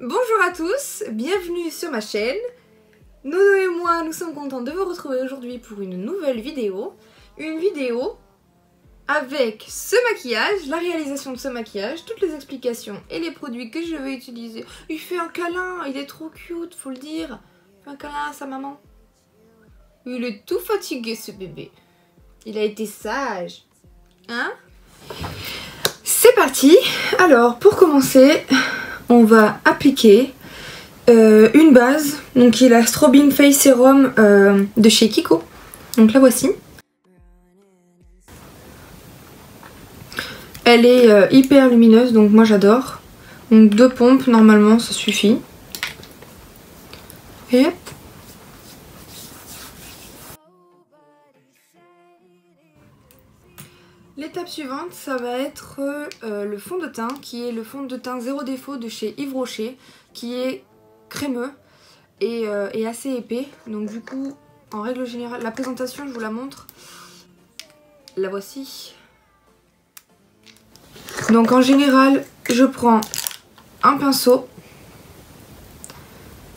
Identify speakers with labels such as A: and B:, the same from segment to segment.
A: Bonjour à tous, bienvenue sur ma chaîne. Nono et moi, nous sommes contents de vous retrouver aujourd'hui pour une nouvelle vidéo. Une vidéo avec ce maquillage, la réalisation de ce maquillage, toutes les explications et les produits que je vais utiliser. Il fait un câlin, il est trop cute, faut le dire. Il fait un câlin à sa maman. Il est tout fatigué ce bébé. Il a été sage. Hein? C'est parti. Alors, pour commencer, on va appliquer une base, donc qui est la Strobing Face Serum de chez Kiko. Donc la voici. Elle est hyper lumineuse, donc moi j'adore. Donc 2 pompes, normalement ça suffit. Et hop. L'étape suivante, ça va être le fond de teint, qui est le fond de teint zéro défaut de chez Yves Rocher, qui est crémeux et assez épais. Donc du coup, en règle générale, la présentation, je vous la montre. La voici. Donc en général, je prends un pinceau.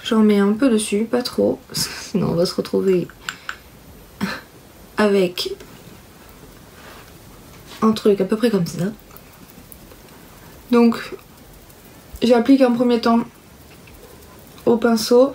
A: J'en mets un peu dessus, pas trop, sinon on va se retrouver avec un truc à peu près comme ça. Donc j'applique un premier temps au pinceau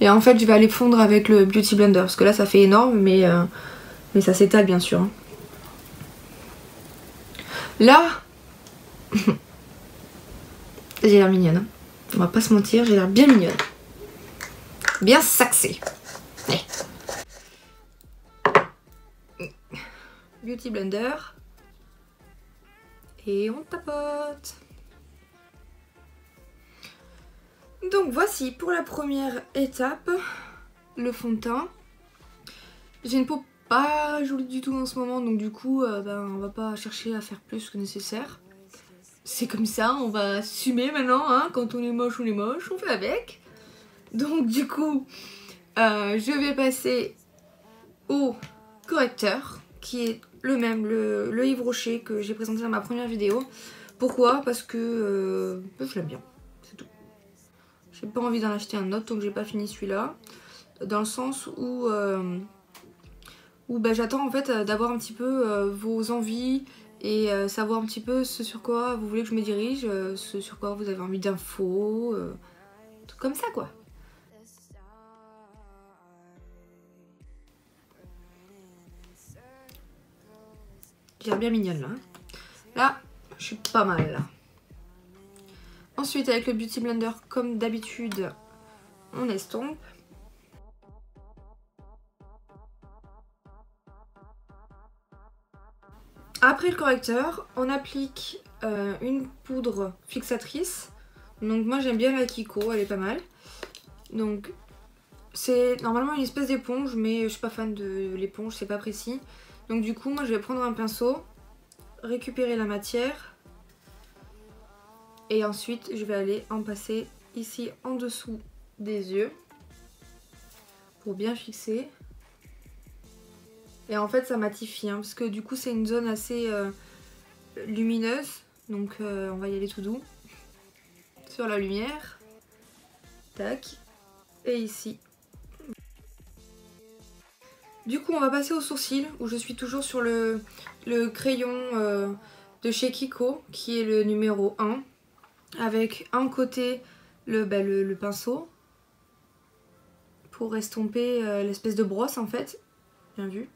A: et en fait je vais aller fondre avec le Beauty Blender parce que là ça fait énorme mais ça s'étale bien sûr. Là j'ai l'air mignonne, on va pas se mentir, j'ai l'air bien mignonne, bien saxée. Beauty Blender et on tapote. Donc voici pour la première étape le fond de teint. J'ai une peau pas jolie du tout en ce moment, donc du coup on va pas chercher à faire plus que nécessaire. C'est comme ça, on va assumer maintenant, hein, quand on est moche, on fait avec. Donc du coup je vais passer au correcteur qui est le même, le Yves Rocher que j'ai présenté dans ma première vidéo. Pourquoi? Parce que je l'aime bien, c'est tout. J'ai pas envie d'en acheter un autre tant que j'ai pas fini celui-là. Dans le sens où, j'attends en fait d'avoir un petit peu vos envies et savoir un petit peu ce sur quoi vous voulez que je me dirige, ce sur quoi vous avez envie d'infos, tout comme ça quoi. J'ai l'air bien mignonne là. Là, je suis pas mal là. Ensuite avec le Beauty Blender comme d'habitude, on estompe. Après le correcteur, on applique une poudre fixatrice. Donc moi j'aime bien la Kiko, elle est pas mal. Donc c'est normalement une espèce d'éponge, mais je suis pas fan de l'éponge, c'est pas précis. Donc du coup moi je vais prendre un pinceau, récupérer la matière. Et ensuite je vais aller en passer ici en dessous des yeux. Pour bien fixer. Et en fait ça matifie, hein, parce que du coup c'est une zone assez lumineuse. Donc on va y aller tout doux. Sur la lumière. Tac. Et ici. Du coup on va passer au sourcil, où je suis toujours sur le crayon de chez Kiko, qui est le numéro 1. Avec un côté le pinceau. Pour estomper l'espèce de brosse en fait. Bien vu.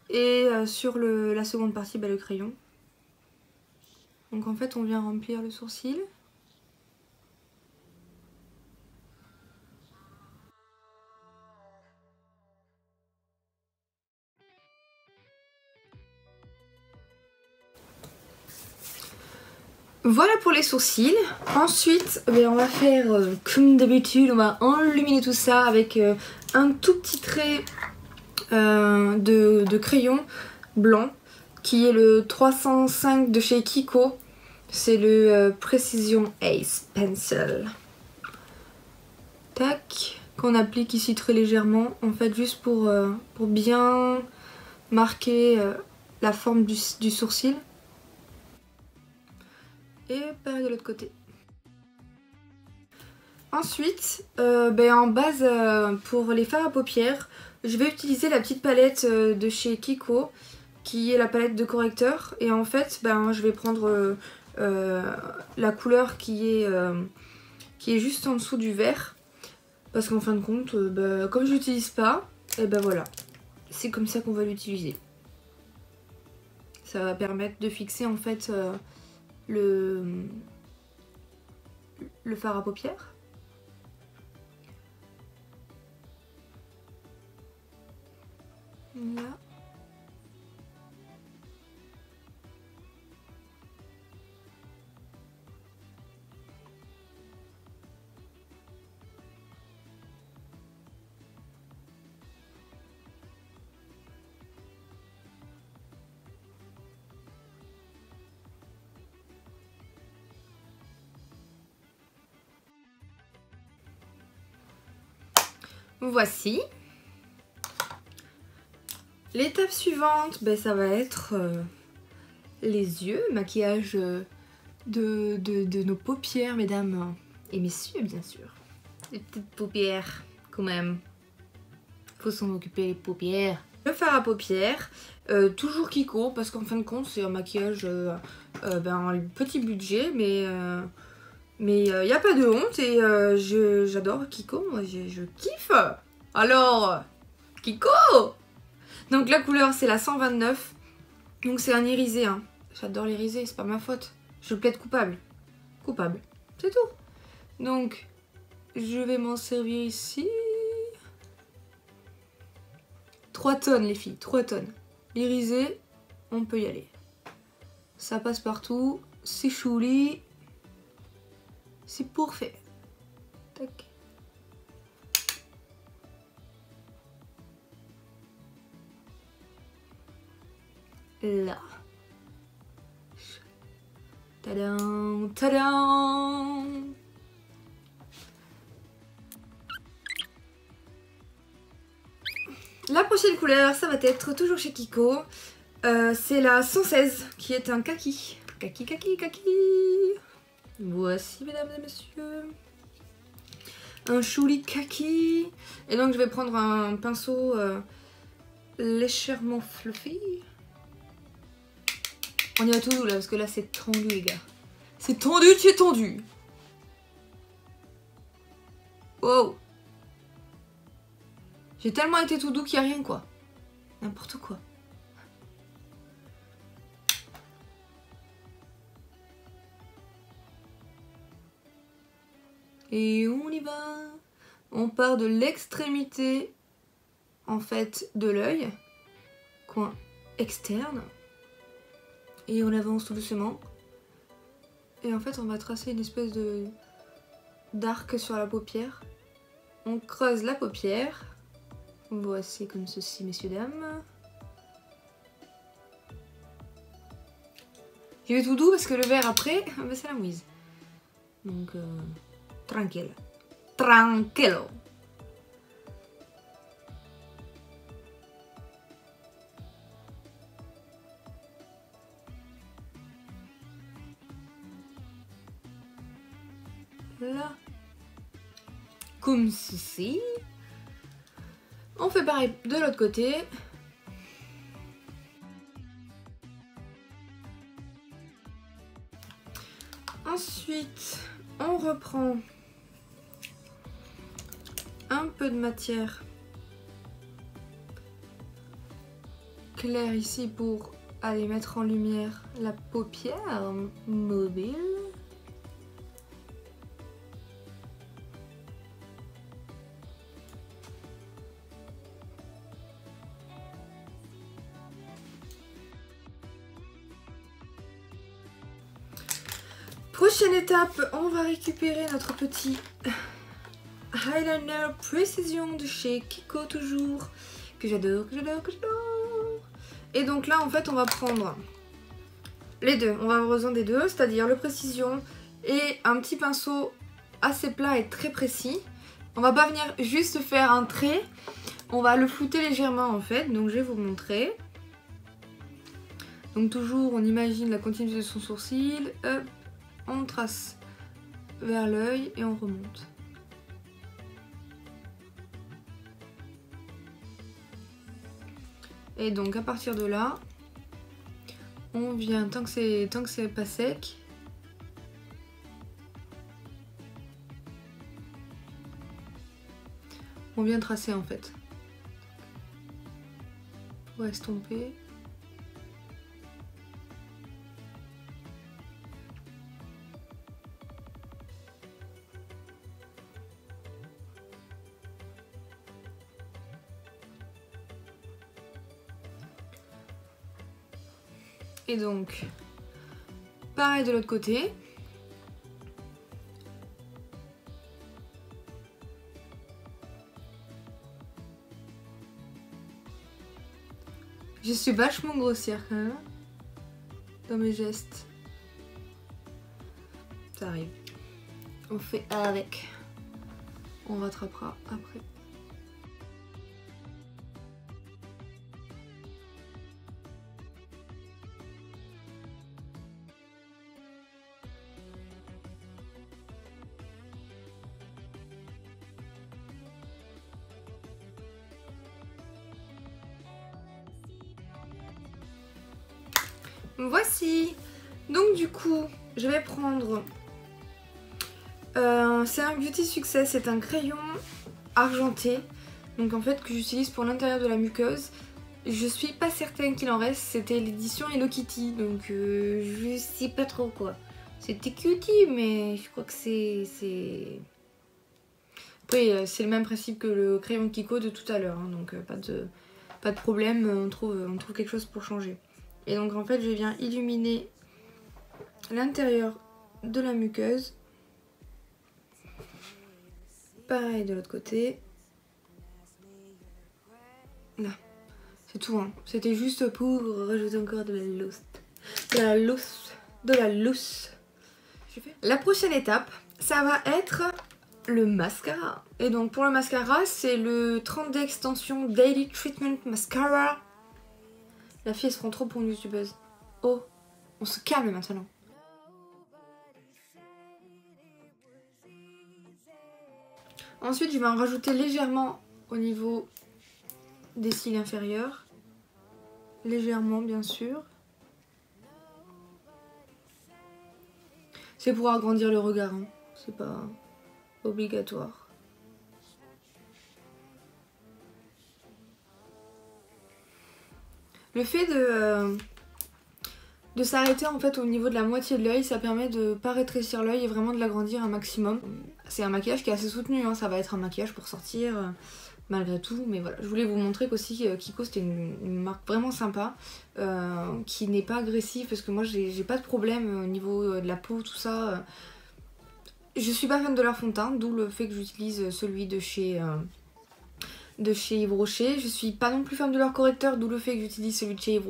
A: Et sur la seconde partie, le crayon. Donc en fait on vient remplir le sourcil. Voilà pour les sourcils. Ensuite on va faire comme d'habitude, on va enluminer tout ça avec un tout petit trait de crayon blanc qui est le 305 de chez Kiko. C'est le Precision Ace Pencil. Tac, qu'on applique ici très légèrement, en fait juste pour bien marquer la forme du sourcil. Et pareil de l'autre côté. Ensuite, en base pour les fards à paupières, je vais utiliser la petite palette de chez Kiko, qui est la palette de correcteur. Et en fait, je vais prendre la couleur qui est juste en dessous du vert. Parce qu'en fin de compte, comme je l'utilise pas, et voilà, c'est comme ça qu'on va l'utiliser. Ça va permettre de fixer en fait le fard à paupières. Là. Voici. L'étape suivante, ça va être les yeux, maquillage de nos paupières, mesdames et messieurs, bien sûr. Les petites paupières, quand même. Faut s'en occuper, les paupières. Le fard à paupières, toujours Kiko, parce qu'en fin de compte, c'est un maquillage un petit budget, mais il n'y a pas de honte et j'adore Kiko, moi je kiffe. Alors, Kiko! Donc la couleur c'est la 129, donc c'est un irisé, hein. J'adore l'irisé, c'est pas ma faute. Je plaide coupable. Coupable, c'est tout. Donc, je vais m'en servir ici. 3 tonnes les filles, 3 tonnes. L'irisé, on peut y aller. Ça passe partout, c'est chouli. C'est pour faire. Tac. Là. Tadam, tadam. La prochaine couleur, ça va être toujours chez Kiko. C'est la 116 qui est un kaki. Kaki, kaki, kaki. Voici, mesdames et messieurs, un chouli kaki. Et donc je vais prendre un pinceau légèrement fluffy. On y va tout doux là, parce que là c'est tendu les gars. C'est tendu, tu es tendu. Wow. J'ai tellement été tout doux qu'il n'y a rien quoi. N'importe quoi. Et on y va. On part de l'extrémité en fait de l'œil, coin externe, et on avance tout doucement. Et en fait on va tracer une espèce de d'arc sur la paupière. On creuse la paupière. Voici comme ceci, messieurs dames. Je vais tout doux parce que le vert après, c'est la mouise. Donc tranquille. Tranquillo. Là. Comme ceci. On fait pareil de l'autre côté. Ensuite, on reprend un peu de matière claire ici pour aller mettre en lumière la paupière mobile. Prochaine étape, on va récupérer notre petit eyeliner précision de chez Kiko toujours, que j'adore, que j'adore, que j'adore. Et donc là en fait on va prendre les deux, on va avoir besoin des deux, c'est-à-dire le précision et un petit pinceau assez plat et très précis. On va pas venir juste faire un trait, on va le flouter légèrement en fait, donc je vais vous montrer. Donc toujours on imagine la continuité de son sourcil, hop. On trace vers l'œil et on remonte. Et donc à partir de là, on vient, tant que c'est pas sec, on vient tracer en fait. Pour estomper. Et donc, pareil de l'autre côté. Je suis vachement grossière quand même dans mes gestes. Ça arrive. On fait avec. On rattrapera après. Voici. Donc du coup, je vais prendre... c'est un Beauty Success, c'est un crayon argenté. Donc en fait que j'utilise pour l'intérieur de la muqueuse. Je suis pas certaine qu'il en reste, c'était l'édition Hello Kitty. Donc je sais pas trop quoi. C'était cutie mais je crois que c'est... Après c'est le même principe que le crayon Kiko de tout à l'heure. Hein, donc pas de problème, on trouve quelque chose pour changer. Et donc en fait je viens illuminer l'intérieur de la muqueuse. Pareil de l'autre côté. Là. C'est tout hein. C'était juste pour rajouter encore de la lousse. De la lousse. La prochaine étape, ça va être le mascara. Et donc pour le mascara, c'est le 30D Extension Daily Treatment Mascara. La fille elle se prend trop pour une youtubeuse. Oh, on se calme maintenant. Ensuite je vais en rajouter légèrement au niveau des cils inférieurs. Légèrement bien sûr. C'est pour agrandir le regard, hein. C'est pas obligatoire. Le fait de s'arrêter en fait au niveau de la moitié de l'œil, ça permet de pas rétrécir l'œil et vraiment de l'agrandir un maximum. C'est un maquillage qui est assez soutenu, hein. Ça va être un maquillage pour sortir malgré tout. Mais voilà, je voulais vous montrer qu'aussi Kiko c'était une marque vraiment sympa, qui n'est pas agressive parce que moi j'ai pas de problème au niveau de la peau, tout ça. Je suis pas fan de leur fond de teint, d'où le fait que j'utilise celui de chez Yves Rocher. Je suis pas non plus fan de leur correcteur, d'où le fait que j'utilise celui de chez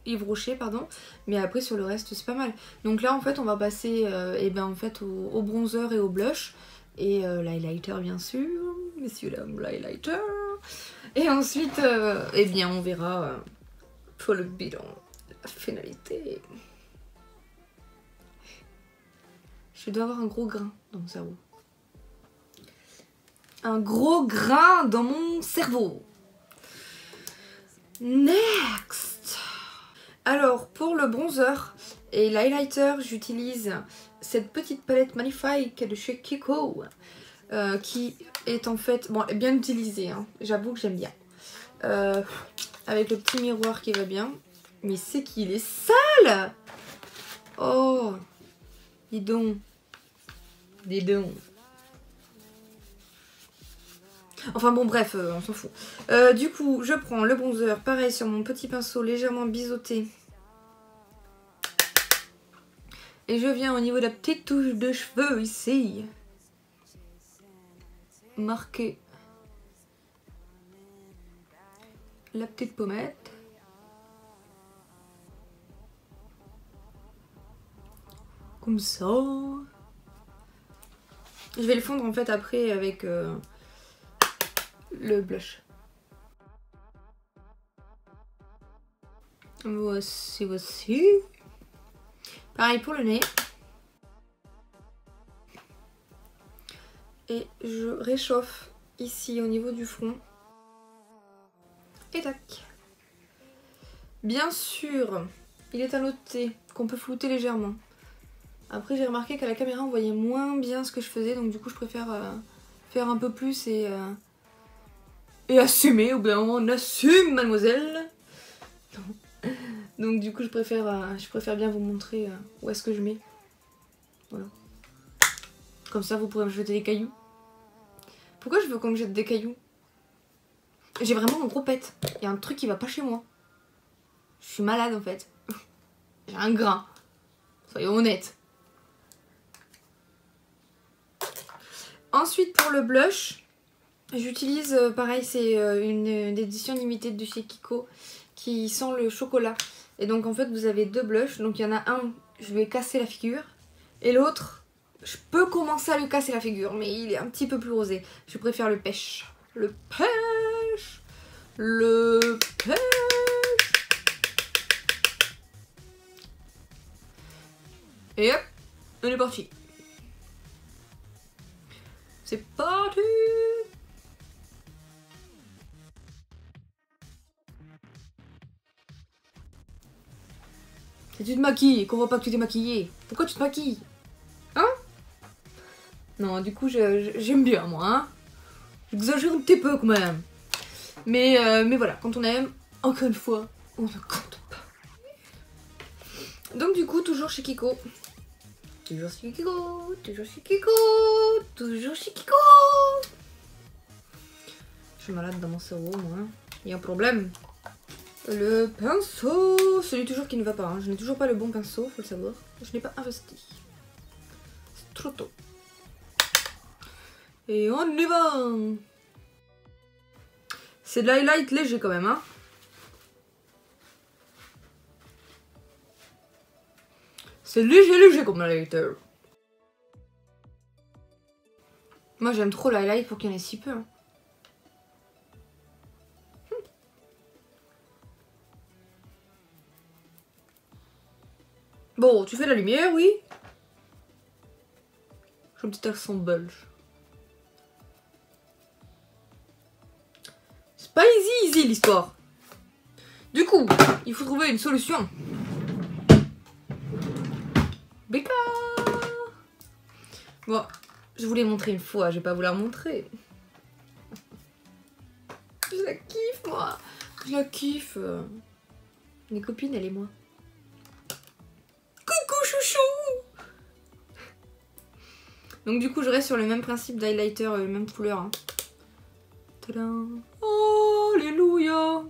A: Yves Rocher, pardon. Mais après sur le reste c'est pas mal. Donc là en fait on va passer en fait, au bronzer et au blush. Et l'highlighter bien sûr. Messieurs dames, l'highlighter. Et ensuite on verra pour le bilan, la finalité. Je dois avoir un gros grain dans mon cerveau. Un gros grain dans mon cerveau. Next. Alors pour le bronzer et l'highlighter, j'utilise cette petite palette magnifique de chez Kiko, qui est en fait bien utilisée, hein. J'avoue que j'aime bien. Avec le petit miroir qui va bien. Mais c'est qu'il est sale. Oh, dis donc. Dis donc. Enfin bon bref, on s'en fout. Du coup je prends le bronzer, pareil sur mon petit pinceau légèrement biseauté. Et je viens au niveau de la petite touche de cheveux ici. Marquer la petite pommette. Comme ça. Je vais le fondre en fait après avec... le blush. Voici. Pareil pour le nez. Et je réchauffe ici au niveau du front. Et tac. Bien sûr, il est à noter qu'on peut flouter légèrement. Après j'ai remarqué qu'à la caméra on voyait moins bien ce que je faisais, donc du coup je préfère faire un peu plus et assumer. Au bout d'un moment on assume, mademoiselle. Donc du coup je préfère bien vous montrer où est-ce que je mets. Voilà. Comme ça vous pourrez me jeter des cailloux. Pourquoi je veux qu'on me jette des cailloux? J'ai vraiment un gros pet. Il y a un truc qui va pas chez moi. Je suis malade en fait. J'ai un grain. Soyons honnêtes. Ensuite pour le blush, j'utilise pareil, c'est une édition limitée de chez Kiko qui sent le chocolat. Et donc en fait vous avez deux blushs. Donc il y en a un, je vais casser la figure. Et l'autre, je peux commencer à lui casser la figure. Mais il est un petit peu plus rosé. Je préfère le pêche. Le pêche. Le pêche. Et hop, on est parti. C'est parti. Si tu te maquilles et qu'on voit pas que tu t'es maquillée, pourquoi tu te maquilles? Hein? Non, du coup, j'aime bien, moi, hein. J'exagère un petit peu, quand même. Mais voilà, quand on aime, encore une fois, on ne compte pas. Donc, du coup, toujours chez Kiko. Toujours chez Kiko, toujours chez Kiko, toujours chez Kiko. Je suis malade dans mon cerveau, moi. Il y a un problème. Le pinceau, celui toujours qui ne va pas. Hein. Je n'ai toujours pas le bon pinceau, faut le savoir. Je n'ai pas investi. C'est trop tôt. Et on y va. C'est de l'highlight léger quand même, hein. C'est léger comme highlighter. Moi j'aime trop l'highlight pour qu'il y en ait si peu. Hein. Bon, tu fais la lumière, oui. J'ai un petit accent belge. C'est pas easy l'histoire. Du coup, il faut trouver une solution. Béca. Bon, je voulais montrer une fois, je vais pas vous la montrer. Je la kiffe, moi. Je la kiffe. Mes copines, elle et moi. Coucou chouchou. Donc du coup, je reste sur le même principe d'highlighter, même couleur. Hein. Tadam. Alléluia.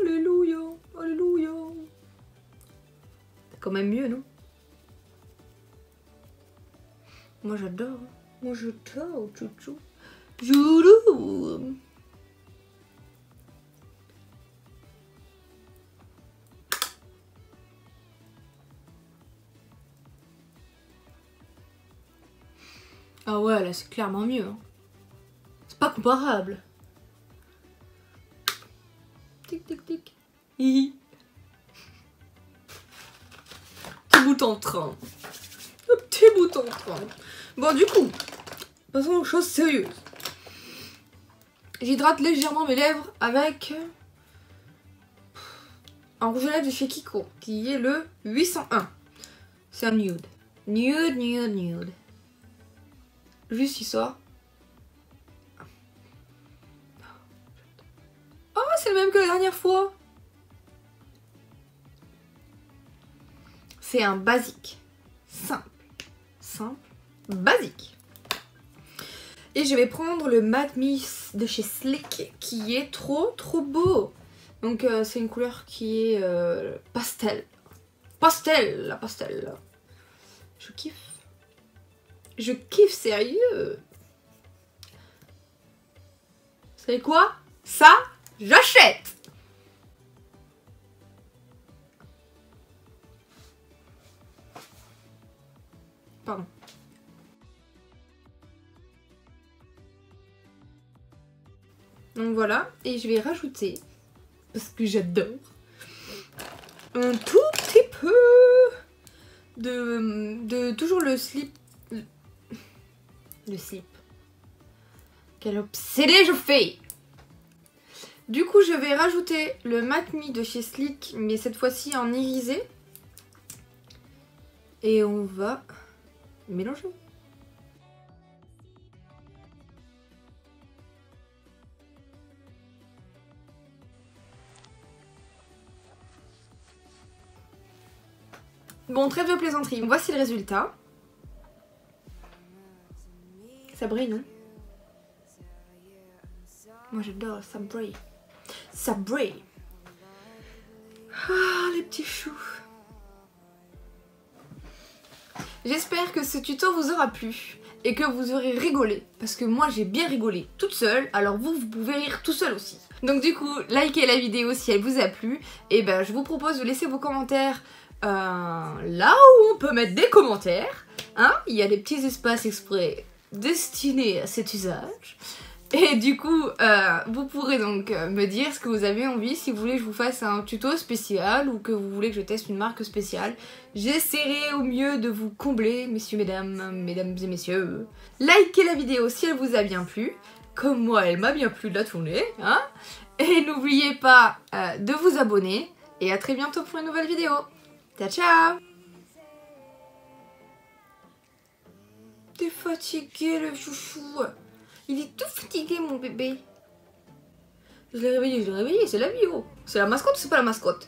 A: Alléluia. Alléluia. C'est quand même mieux, non? Moi j'adore. Moi j'adore, chouchou. Joulou. Ah ouais, là c'est clairement mieux. Hein. C'est pas comparable. Tic tic tic. Hihi. Petit bout en train. Un petit bout en train. Bon du coup, passons aux choses sérieuses. J'hydrate légèrement mes lèvres avec un rouge à lèvres de chez Kiko, qui est le 801. C'est un nude. Nude, nude, nude. Juste histoire. Oh, c'est le même que la dernière fois. C'est un basique. Simple. Simple. Basique. Et je vais prendre le Matte Mist de chez Slick qui est trop beau. Donc c'est une couleur qui est pastel. Pastel, la pastel. Je kiffe. Je kiffe sérieux. Vous savez quoi? Ça, j'achète. Pardon. Donc voilà, et je vais rajouter, parce que j'adore, un tout petit peu de toujours le slip. Le slip. Quel obsédé je fais! Du coup, je vais rajouter le Matte Me de chez Sleek, mais cette fois-ci en irisé. Et on va mélanger. Bon, trêve de plaisanterie, voici le résultat. Ça brille, non? Moi j'adore, ça brille. Ça brille. Ah, les petits choux. J'espère que ce tuto vous aura plu et que vous aurez rigolé. Parce que moi j'ai bien rigolé toute seule, alors vous pouvez rire tout seul aussi. Donc du coup, likez la vidéo si elle vous a plu. Et ben je vous propose de laisser vos commentaires là où on peut mettre des commentaires. Hein, il y a des petits espaces exprès destinés à cet usage. Et du coup, vous pourrez donc me dire ce que vous avez envie, si vous voulez que je vous fasse un tuto spécial ou que vous voulez que je teste une marque spéciale. J'essaierai au mieux de vous combler, messieurs, mesdames et messieurs. Likez la vidéo si elle vous a bien plu, comme moi elle m'a bien plu de la tourner, hein. Et n'oubliez pas de vous abonner, et à très bientôt pour une nouvelle vidéo. Ciao ciao. T'es fatigué le chouchou. Il est tout fatigué mon bébé. Je l'ai réveillé, c'est la vie, oh. C'est la mascotte ou c'est pas la mascotte?